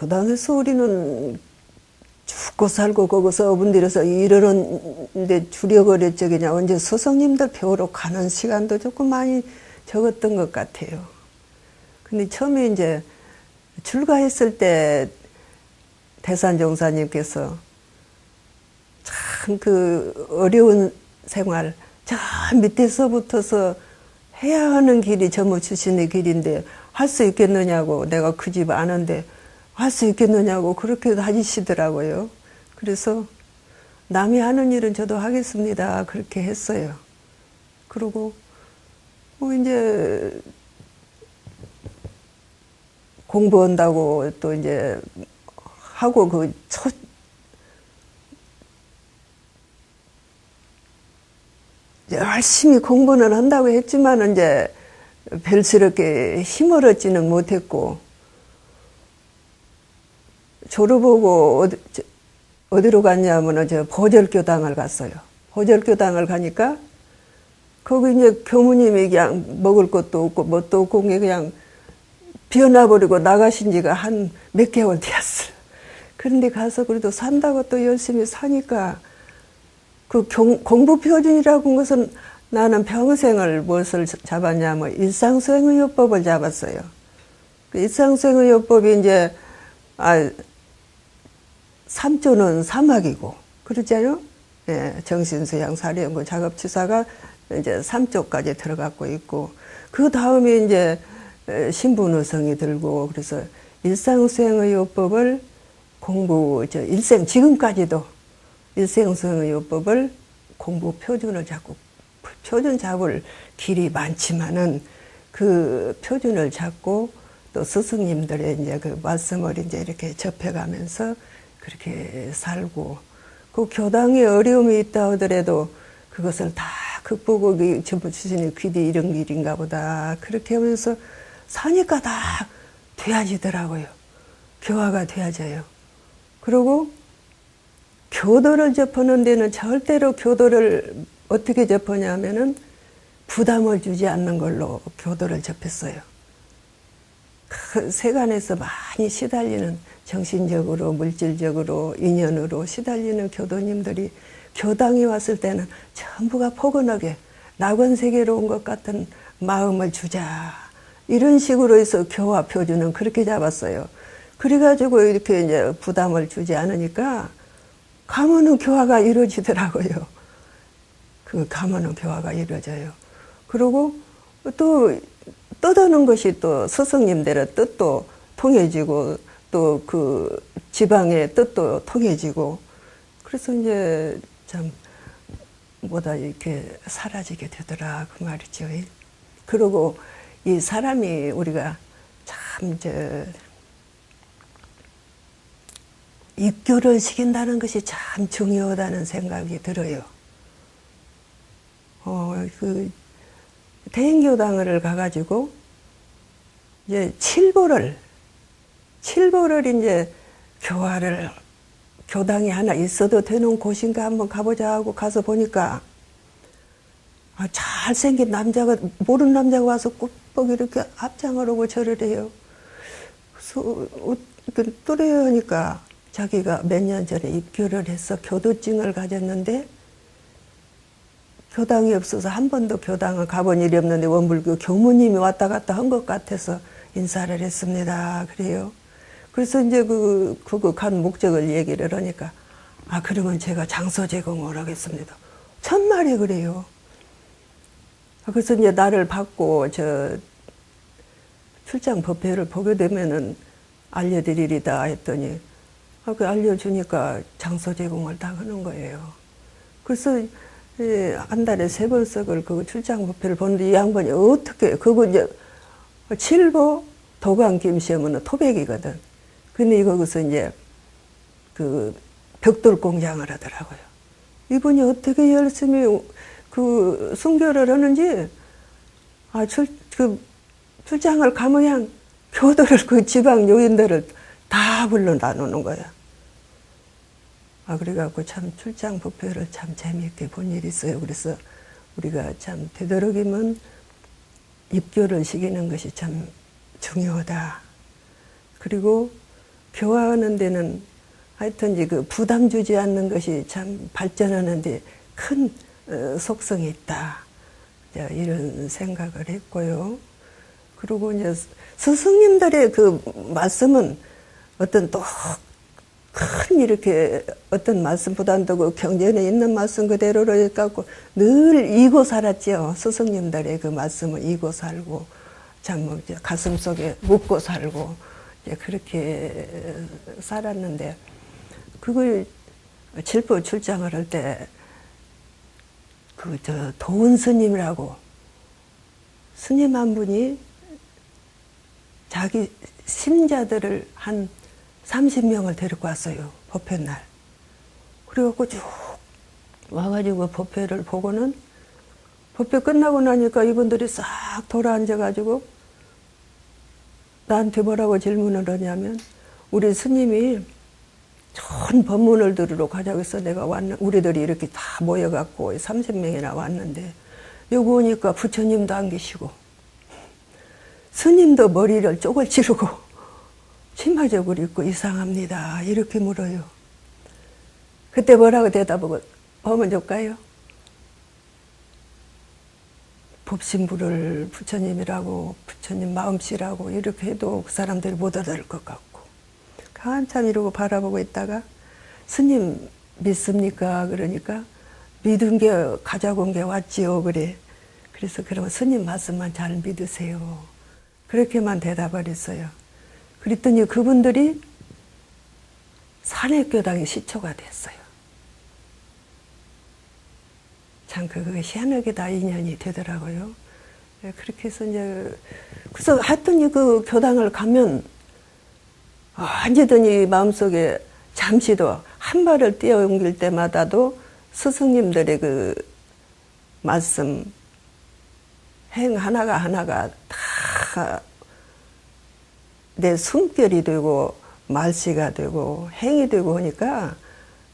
교단에서 우리는 죽고 살고 거기서 어분들에서 이러는데 줄여버렸죠. 그냥 언제 스승님들 배우러 가는 시간도 조금 많이 적었던 것 같아요. 근데 처음에 이제 출가했을 때 대산종사님께서 참 그 어려운 생활, 저 밑에서부터서 해야 하는 길이 전무 출신의 길인데 할 수 있겠느냐고, 내가 그 집 아는데 할 수 있겠느냐고 그렇게 다니시더라고요. 그래서 남이 하는 일은 저도 하겠습니다. 그렇게 했어요. 그리고 뭐 이제 공부한다고 또 이제 하고 열심히 공부는 한다고 했지만 이제 별스럽게 힘을 얻지는 못했고, 졸업하고 어디로 갔냐면은 저 보절교당을 갔어요. 보절교당을 가니까 거기 이제 교무님이 그냥 먹을 것도 없고 뭣도 없고 그냥 비어나버리고 나가신 지가 한 몇 개월 되었어요. 그런데 가서 그래도 산다고 또 열심히 사니까 그 공부 표준이라고 한 것은 나는 평생을 무엇을 잡았냐면 일상수행의요법을 잡았어요. 그 일상수행의요법이 이제 3조는 사막이고 그렇잖아요. 예, 정신수양, 사리연구, 작업치사가 이제 3조까지 들어가고 있고, 그 다음에 이제 신분의성이 들고, 그래서 일상수행의요법을 지금까지도 일상수행의요법을 공부 표준을 잡고, 표준 잡을 길이 많지만은 그 표준을 잡고 또 스승님들의 이제 그 말씀을 이제 이렇게 접해가면서 그렇게 살고, 그 교당에 어려움이 있다 하더라도 그것을 다 극복하기 전부 주신의 귀디 이런 길인가 보다. 그렇게 하면서 사니까 다 되어지더라고요. 교화가 되어져요. 그리고 교도를 접하는 데는 절대로 교도를 어떻게 접하냐면은 부담을 주지 않는 걸로 교도를 접했어요. 그 세간에서 많이 시달리는, 정신적으로 물질적으로 인연으로 시달리는 교도님들이 교당에 왔을 때는 전부가 포근하게 낙원세계로 온 것 같은 마음을 주자, 이런 식으로 해서 교화 표준은 그렇게 잡았어요. 그래가지고 이렇게 이제 부담을 주지 않으니까 가면은 교화가 이루어지더라고요. 그 가면은 교화가 이루어져요. 그리고 또 떠드는 것이 또 스승님들의 뜻도 통해지고 또 그 지방의 뜻도 통해지고, 그래서 이제 참 뭐다 이렇게 사라지게 되더라 그 말이죠. 그리고 이 사람이 우리가 참 입교를 시킨다는 것이 참 중요하다는 생각이 들어요. 그 대인교당을 가가지고 이제 칠보를 이제 교당이 하나 있어도 되는 곳인가 한번 가보자 하고 가서 보니까 잘생긴 남자가, 모르는 남자가 와서 꾹뻑 이렇게 앞장을 하고 절을 해요. 그래서 또래 하니까 자기가 몇 년 전에 입교를 해서 교도증을 가졌는데 교당이 없어서 한 번도 교당을 가본 일이 없는데 원불교 교무님이 왔다 갔다 한 것 같아서 인사를 했습니다. 그래요. 그래서 이제 그거 간 목적을 얘기를 하니까 그러면 제가 장소 제공을 하겠습니다. 천말이 그래요. 그래서 이제 나를 받고 출장 법회를 보게 되면은 알려드리리다 했더니 그 알려주니까 장소 제공을 다 하는 거예요. 그래서 한 달에 3번씩을 그 출장 법회를 보는데 이 양반이 어떻게, 그거 이제 칠보 도강 김시험은 토백이거든. 근데 거기서 이제 그 벽돌 공장을 하더라고요. 이분이 어떻게 열심히 그 순교를 하는지, 출장을 가면 교도를 그 지방 요인들을 다 불러다 놓는 거야. 그래갖고 참 출장 법회를 참 재미있게 본 일이 있어요. 그래서 우리가 참 되도록이면 입교를 시키는 것이 참 중요하다. 그리고 교화하는 데는 하여튼 이제 그 부담 주지 않는 것이 참 발전하는 데 큰 속성이 있다. 이런 생각을 했고요. 그리고 이제 스승님들의 그 말씀은 어떤 또 큰 이렇게 어떤 말씀보다도 그 경전에 있는 말씀 그대로로 해갖고 늘 이고 살았죠. 스승님들의 그 말씀을 이고 살고 참 뭐 가슴 속에 묻고 살고 이제 그렇게 살았는데 그걸 칠법 출장을 할 때 그 도은 스님이라고 스님 한 분이 자기 신자들을 한 30명을 데리고 왔어요. 법회 날. 그래갖고 쭉 와가지고 법회를 보고는 법회 끝나고 나니까 이분들이 싹 돌아앉아가지고 나한테 뭐라고 질문을 하냐면 우리 스님이 좋은 법문을 들으러 가자고 해서 내가 우리들이 이렇게 다 모여갖고 30명이나 왔는데 여기 오니까 부처님도 안 계시고 스님도 머리를 쪽을 찌르고 치마적을 입고 이상합니다. 이렇게 물어요. 그때 뭐라고 대답하고 하면 좋을까요? 법신부를 부처님이라고 부처님 마음씨라고 이렇게 해도 그 사람들이 못 알아들 것 같고 한참 이러고 바라보고 있다가 스님 믿습니까? 그러니까 믿은 게 가자고 온 게 왔지요. 그래. 그래서 그러면 스님 말씀만 잘 믿으세요. 그렇게만 대답을 했어요. 그랬더니 그분들이 산해교당의 시초가 됐어요. 참 그거 희한하게 다 인연이 되더라고요. 그렇게 해서 이제 그래서 하여튼 그 교당을 가면 언제든지 마음속에 잠시도 한 발을 뛰어옮길 때마다도 스승님들의 그 말씀 행 하나가 다 내 숨결이 되고 말씨가 되고 행이 되고 하니까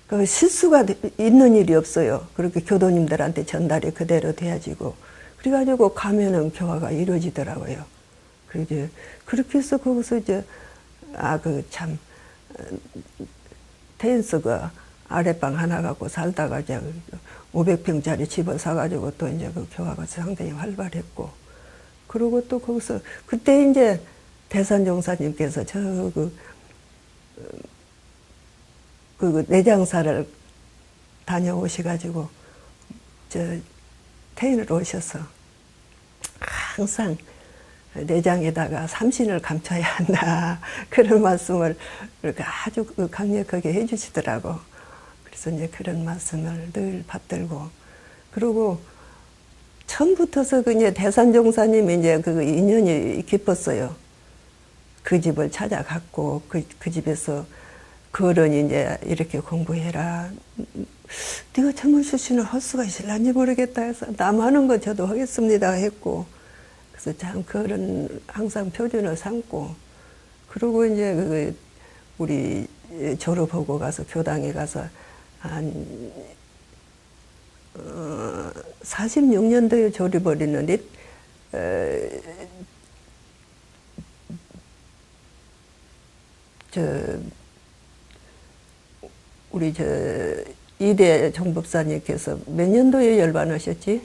그 실수가 있는 일이 없어요. 그렇게 교도님들한테 전달이 그대로 돼야지고 그래가지고 가면은 교화가 이루어지더라고요. 그게 그렇게 해서 거기서 이제 그 참 테인스 그 아랫방 하나 갖고 살다가 이제 500평짜리 집을 사가지고 또 이제 그 교화가 상당히 활발했고 그리고 또 거기서 그때 이제 대산종사님께서 그 내장사를 다녀오셔가지고 태인으로 오셔서 항상 내장에다가 삼신을 감춰야 한다 그런 말씀을 이렇게 아주 강력하게 해주시더라고. 그래서 이제 그런 말씀을 늘 받들고 그리고 처음부터서 그 이제 대산종사님이 이제 그 인연이 깊었어요. 그 집을 찾아갔고 그 집에서 그런 이제 이렇게 공부해라. 네가 전문 출신을 할 수가 있을란지 모르겠다 해서 남 하는 거 저도 하겠습니다 했고 그래서 참 그런 항상 표준을 삼고 그리고 이제 우리 졸업하고 가서 교당에 가서 한 46년도에 졸업을 했는데 우리 이대 정법사님께서 몇 년도에 열반하셨지?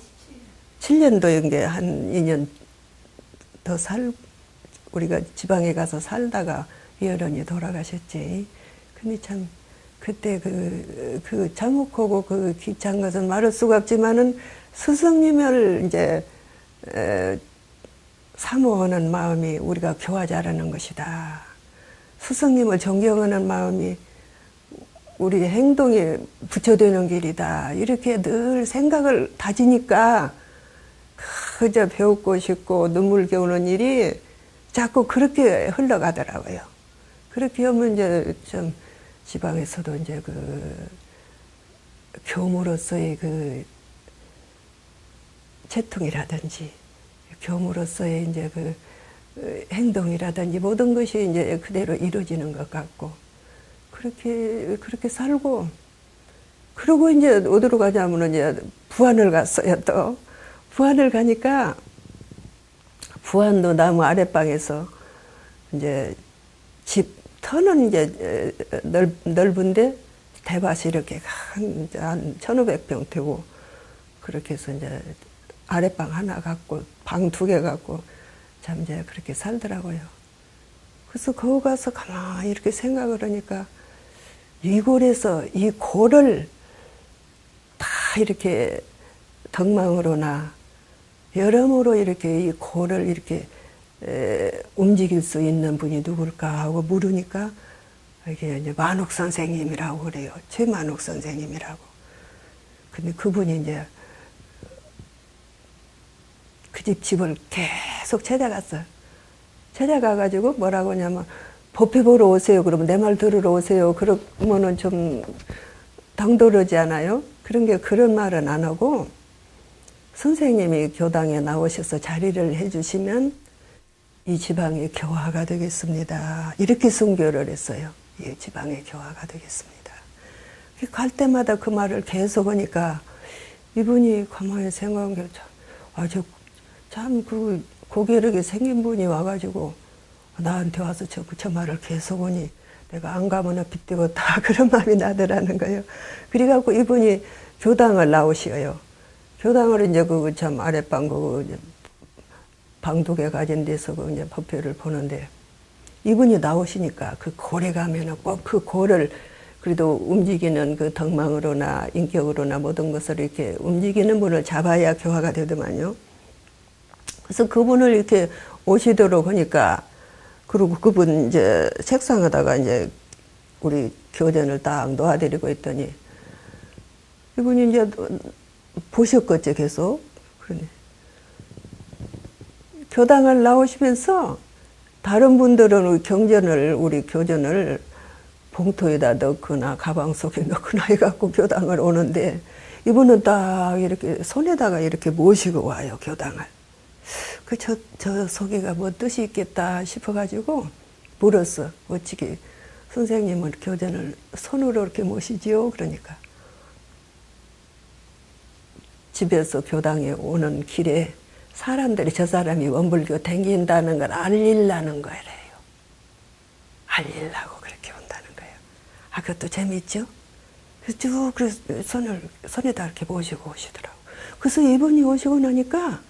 7년도인 게 한 2년 더 우리가 지방에 가서 살다가 여런이 돌아가셨지. 근데 참 그때 그 참혹하고 그 귀찬 것은 말할 수가 없지만은 스승님을 이제 사모하는 마음이 우리가 교화 잘하는 것이다. 스승님을 존경하는 마음이 우리 행동에 부처되는 길이다. 이렇게 늘 생각을 다지니까 그저 배우고 싶고 눈물겨우는 일이 자꾸 그렇게 흘러가더라고요. 그렇게 하면 이제 좀 지방에서도 이제 그 교무로서의 그 채통이라든지 교무로서의 이제 그 행동이라든지 모든 것이 이제 그대로 이루어지는 것 같고 그렇게 살고 그러고 이제 어디로 가냐면은 이제 부안을 갔어요. 또 부안을 가니까 부안도 나무 아랫방에서 이제 집 터는 이제 넓은데 대밭이 이렇게 한 1,500평 되고, 그렇게 해서 이제 아랫방 하나 갖고 방 2개 갖고 참 이제 그렇게 살더라고요. 그래서 거기 가서 가만히 이렇게 생각을 하니까 이골에서 이 골을 다 이렇게 덕망으로나 여러모로 이렇게 이 골을 이렇게 움직일 수 있는 분이 누굴까 하고 물으니까 이게 이제 만옥 선생님이라고 그래요. 최만옥 선생님이라고. 근데 그분이 이제 그 집을 계속 찾아갔어요. 찾아가가지고 뭐라고 하냐면, 법회 보러 오세요. 그러면 내 말 들으러 오세요. 그러면은 좀 당돌하지 않아요? 그런 말은 안 하고, 선생님이 교당에 나오셔서 자리를 해주시면 이 지방의 교화가 되겠습니다. 이렇게 순교를 했어요. 이 지방의 교화가 되겠습니다. 갈 때마다 그 말을 계속 하니까 이분이 가만히 생각한 게, 참 고개력이 생긴 분이 와가지고 나한테 와서 저 말을 계속 하니 내가 안 가면 빗대겠다 그런 마음이 나더라는 거예요. 그래갖고 이분이 교당을 나오시어요. 교당을 이제 참 아랫방 방 2개 가진 데서 이제 법회를 보는데, 이분이 나오시니까 그 골에 가면은 꼭 그 골을 그래도 움직이는 그 덕망으로나 인격으로나 모든 것을 이렇게 움직이는 분을 잡아야 교화가 되더만요. 그래서 그분을 이렇게 오시도록 하니까, 그리고 그분 이제 책상에다가 이제 우리 교전을 딱 놓아드리고 있더니, 이분이 이제 보셨겠죠, 계속. 그러네. 교당을 나오시면서 다른 분들은 우리 교전을 봉투에다 넣거나 가방 속에 넣거나 해갖고 교당을 오는데, 이분은 딱 이렇게 손에다가 이렇게 모시고 와요, 교당을. 저 속에가 뭐 뜻이 있겠다 싶어가지고 물었어. 어찌게 선생님은 교전을 손으로 이렇게 모시지요? 그러니까 집에서 교당에 오는 길에 사람들이 저 사람이 원불교 댕긴다는 걸 알리려는 거래요. 알리려고 그렇게 온다는 거예요. 아, 그것도 재밌죠? 그래서 쭉 손에다 이렇게 모시고 오시더라고. 그래서 이분이 오시고 나니까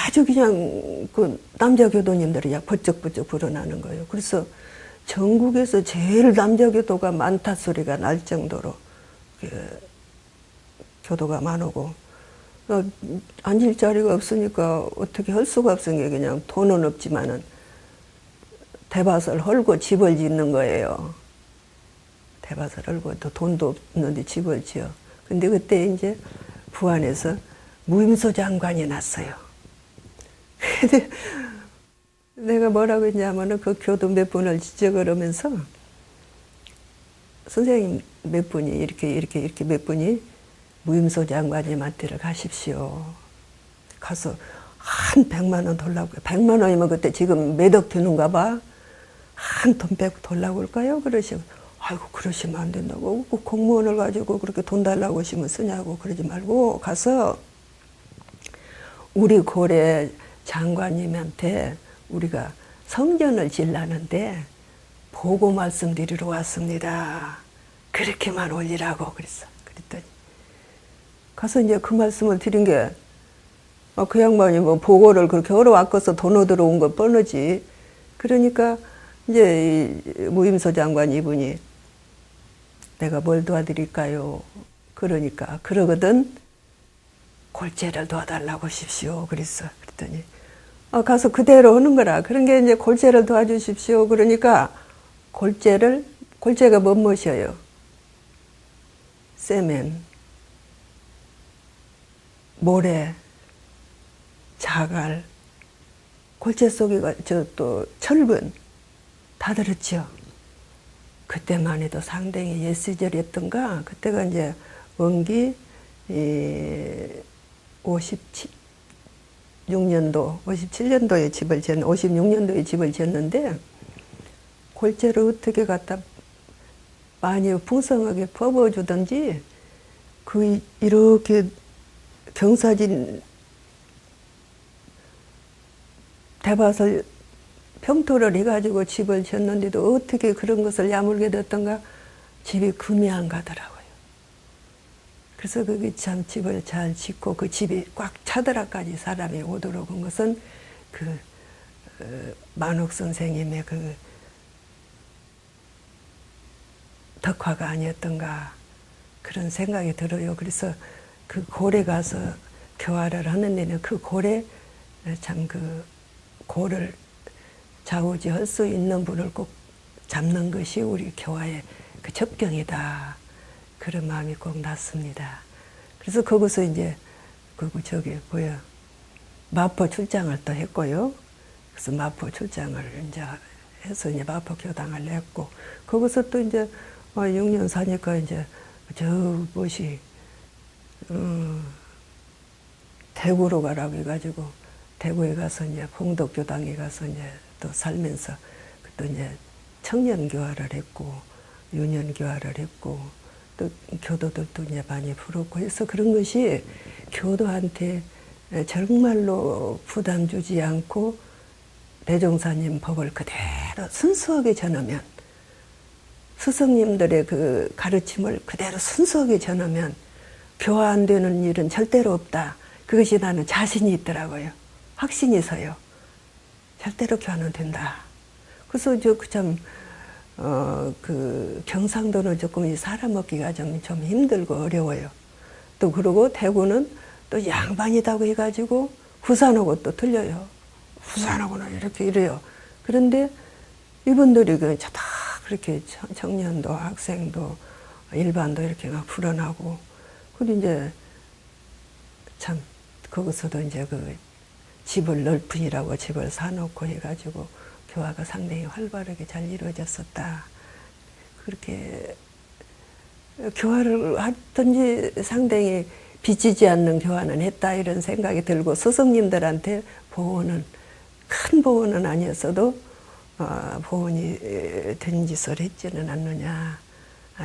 아주 그냥 그 남자 교도님들이 야 버쩍버쩍 불어나는 거예요. 그래서 전국에서 제일 남자 교도가 많다 소리가 날 정도로 교도가 많고, 앉을 자리가 없으니까 어떻게 할 수가 없으니까 그냥 돈은 없지만은 대밭을 헐고 집을 짓는 거예요. 대밭을 헐고 또 돈도 없는데 집을 지어. 근데 그때 이제 부안에서 무임소 장관이 났어요. 근데 내가 뭐라고 했냐면은 그 교도 몇 분을 지적을 하면서, 선생님 몇 분이 이렇게 몇 분이 무임소 장관님한테를 가십시오. 가서 한 100만 원 돌라고. 100만 원이면 그때 지금 몇 억 드는가 봐. 한 돈 빼고 돌라고 할까요? 그러시고, 아이고 그러시면 안 된다고. 그 공무원을 가지고 그렇게 돈 달라고 하시면 쓰냐고 그러지 말고 가서 우리 고래 장관님한테 우리가 성전을 질라는데 보고 말씀드리러 왔습니다. 그렇게만 올리라고 그랬어. 그랬더니 가서 이제 그 말씀을 드린 게, 그 양반이 뭐 보고를 그렇게 하러 왔겠어. 돈 얻으러 온 거 뻔하지. 그러니까 이제 이 무임소 장관 이분이 내가 뭘 도와드릴까요? 그러니까 그러거든 골재를 도와달라고 하십시오. 그랬어. 그랬더니 가서 그대로 하는 거라. 그런 게 이제 골재를 도와주십시오. 그러니까 골재가 뭐뭐셔요? 세멘, 모래, 자갈, 골재 속에 또 철분 다 들었죠. 그때만 해도 상당히 옛 시절이었던가. 그때가 이제 원기 57년도에 집을 56년도에 집을 지었는데, 골재를 어떻게 갖다 많이 풍성하게 퍼부어주든지, 이렇게 경사진 대밭을 평토를 해가지고 집을 지었는데도 어떻게 그런 것을 야물게 됐던가 집이 금이 안 가더라고요. 그래서 그게 참 집을 잘 짓고 그 집이 꽉 차더라까지 사람이 오도록 한 것은 그 만옥 선생님의 그 덕화가 아니었던가 그런 생각이 들어요. 그래서 그 고래 가서 교화를 하는 데는 그 고래 참 그 고를 좌우지할 수 있는 분을 꼭 잡는 것이 우리 교화의 그 접경이다. 그런 마음이 꼭 났습니다. 그래서 거기서 이제 저기 뭐야 마포 출장을 또 했고요. 그래서 마포 출장을 이제 해서 이제 마포 교당을 냈고 거기서 또 이제 6년 사니까 이제 저 뭐시 대구로 가라고 해가지고 대구에 가서 이제 봉덕교당에 가서 이제 또 살면서 또 이제 청년 교화를 했고 유년 교화를 했고 또 교도들도 이제 많이 부르고 해서 그런 것이 교도한테 정말로 부담 주지 않고 대종사님 법을 그대로 순수하게 전하면 스승님들의 그 가르침을 그대로 순수하게 전하면 교화 안 되는 일은 절대로 없다. 그것이 나는 자신이 있더라고요. 확신이 서요. 절대로 교화는 된다. 그래서 그 경상도는 조금 사람 얻기가 좀 힘들고 어려워요. 또 그러고 대구는 또 양반이다고 해가지고 부산하고 또 틀려요. 부산하고는 이렇게 이래요. 그런데 이분들이 다 그렇게 청년도 학생도 일반도 이렇게 막 불어나고 그리고 이제 참 거기서도 이제 그 집을 넓은이라고 집을 사놓고 해가지고 교화가 상당히 활발하게 잘 이루어졌었다. 그렇게 교화를 하든지 상당히 비치지 않는 교화는 했다 이런 생각이 들고 스승님들한테 큰 보호는 아니었어도 보훈이 된 짓을 했지는 않느냐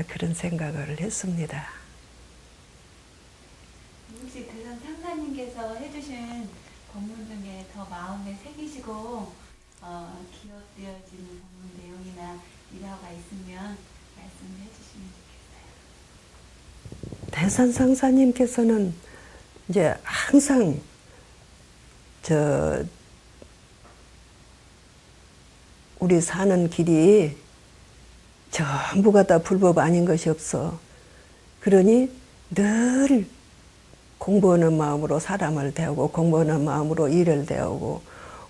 그런 생각을 했습니다. 혹시 대선 상사님께서 해주신 법문 중에 더 마음에 새기시고 기억되어지는 법문 내용이나 일화가 있으면 말씀을 해주시면 좋겠어요. 대선 상사님께서는 이제 항상 우리 사는 길이 전부가 다 불법 아닌 것이 없어. 그러니 늘 공부하는 마음으로 사람을 대하고 공부하는 마음으로 일을 대하고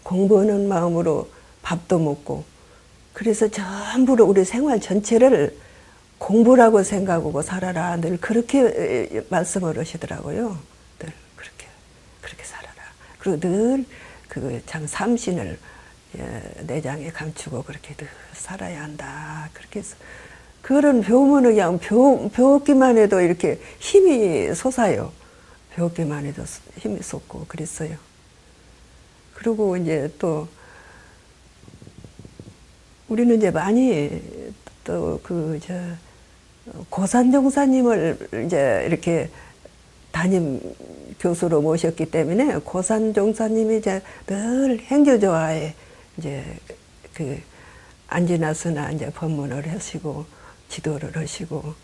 공부하는 마음으로 밥도 먹고 그래서 전부로 우리 생활 전체를 공부라고 생각하고 살아라. 늘 그렇게 말씀을 하시더라고요. 늘 그렇게 살아라. 그리고 늘 그 참 삼신을 내장에 감추고 그렇게 늘 살아야 한다. 그렇게 해서 그런 교문을 그냥 배웠기만 해도 이렇게 힘이 솟아요. 배웠기만 해도 힘이 솟고 그랬어요. 그리고 이제 또 우리는 이제 많이 또 고산종사님을 이제 이렇게 담임 교수로 모셨기 때문에 고산종사님이 이제 늘 행주조화에 이제 안지나서나 이제 법문을 하시고 지도를 하시고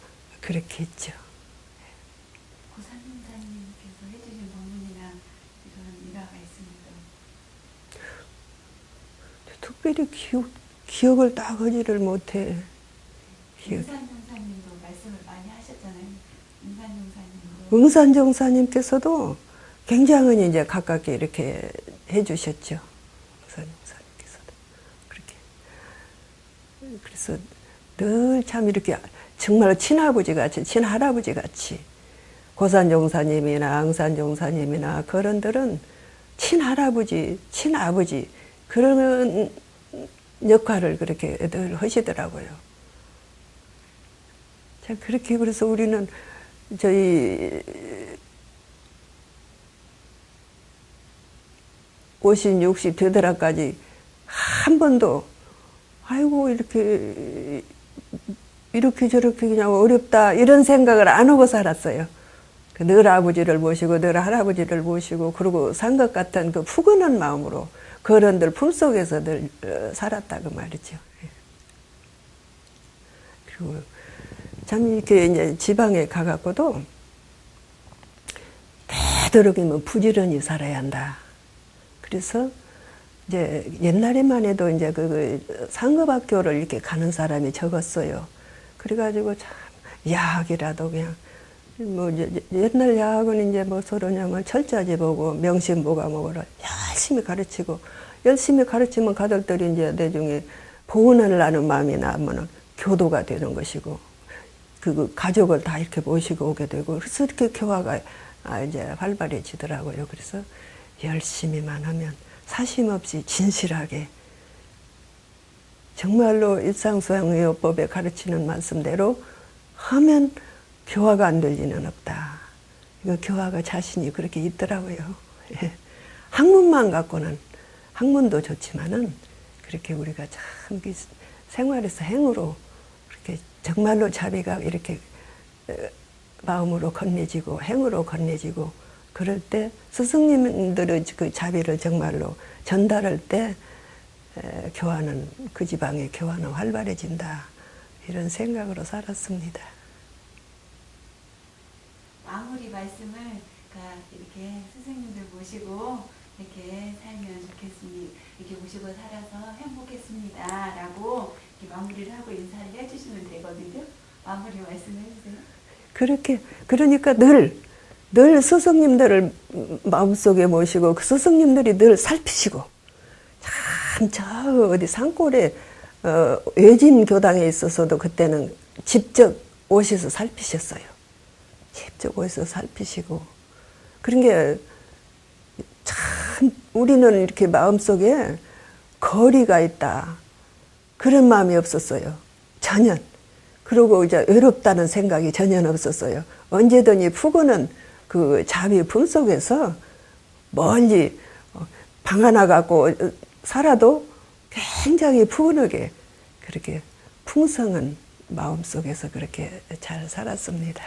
그렇게 했죠. 고산종사님께서 해주신 법문이나 이런 일화가 있습니다. 특별히 기억을 딱 하지를 못해. 응산종사님도 말씀을 많이 하셨잖아요. 응산종사님도. 응산종사님께서도 굉장히 이제 가깝게 이렇게 해주셨죠. 응산종사님께서도 그렇게. 그래서 늘 참 이렇게 정말 친아버지 같이, 친할아버지 같이 고산종사님이나 응산종사님이나 그런들은 친할아버지, 친아버지 그런 역할을 그렇게 늘 하시더라고요. 자, 그렇게 그래서 우리는 저희 50, 60 되더라까지 한 번도 아이고 이렇게 저렇게 그냥 어렵다 이런 생각을 안 하고 살았어요. 늘 아버지를 모시고 늘 할아버지를 모시고 그러고 산 것 같은 그 푸근한 마음으로 그런들 품속에서 늘 살았다고 말이죠. 그리고 참 이렇게 이제 지방에 가갖고도 되도록이면 부지런히 살아야 한다. 그래서 이제 옛날에만 해도 이제 그 상급학교를 이렇게 가는 사람이 적었어요. 그래가지고 참 야학이라도 그냥 뭐 옛날 야학은 이제 뭐 서로냐면 철자지 보고 명심보감목을 열심히 가르치고 열심히 가르치면 가족들이 이제 나중에 보은을 하는 마음이 나면은 교도가 되는 것이고 그 가족을 다 이렇게 모시고 오게 되고 그래서 이렇게 교화가 이제 활발해지더라고요. 그래서 열심히만 하면 사심 없이 진실하게 정말로 일상소양의요법에 가르치는 말씀대로 하면 교화가 안 될 리는 없다. 이거 교화가 자신이 그렇게 있더라고요. 예. 학문만 갖고는 학문도 좋지만은 그렇게 우리가 참 생활에서 행으로 그렇게 정말로 자비가 이렇게 마음으로 건네지고 행으로 건네지고 그럴 때 스승님들의 그 자비를 정말로 전달할 때 교화는 그 지방의 교화는 활발해진다 이런 생각으로 살았습니다. 마무리 말씀을 이렇게 스승님들 모시고 이렇게 살면 좋겠습니다. 이렇게 모시고 살아서 행복했습니다라고 이렇게 마무리를 하고 인사를 해주시면 되거든요. 마무리 말씀을 해주세요. 그렇게 그러니까 늘 스승님들을 마음속에 모시고 그 스승님들이 늘 살피시고 참 저 어디 산골에 외진 교당에 있어서도 그때는 직접 오셔서 살피셨어요. 직접 오셔서 살피시고 그런 게 참 우리는 이렇게 마음속에 거리가 있다 그런 마음이 없었어요. 전혀. 그리고 이제 외롭다는 생각이 전혀 없었어요. 언제든지 푸고는 그 자비 품속에서 멀리 방 하나 갖고 살아도 굉장히 푸근하게 그렇게 풍성한 마음속에서 그렇게 잘 살았습니다.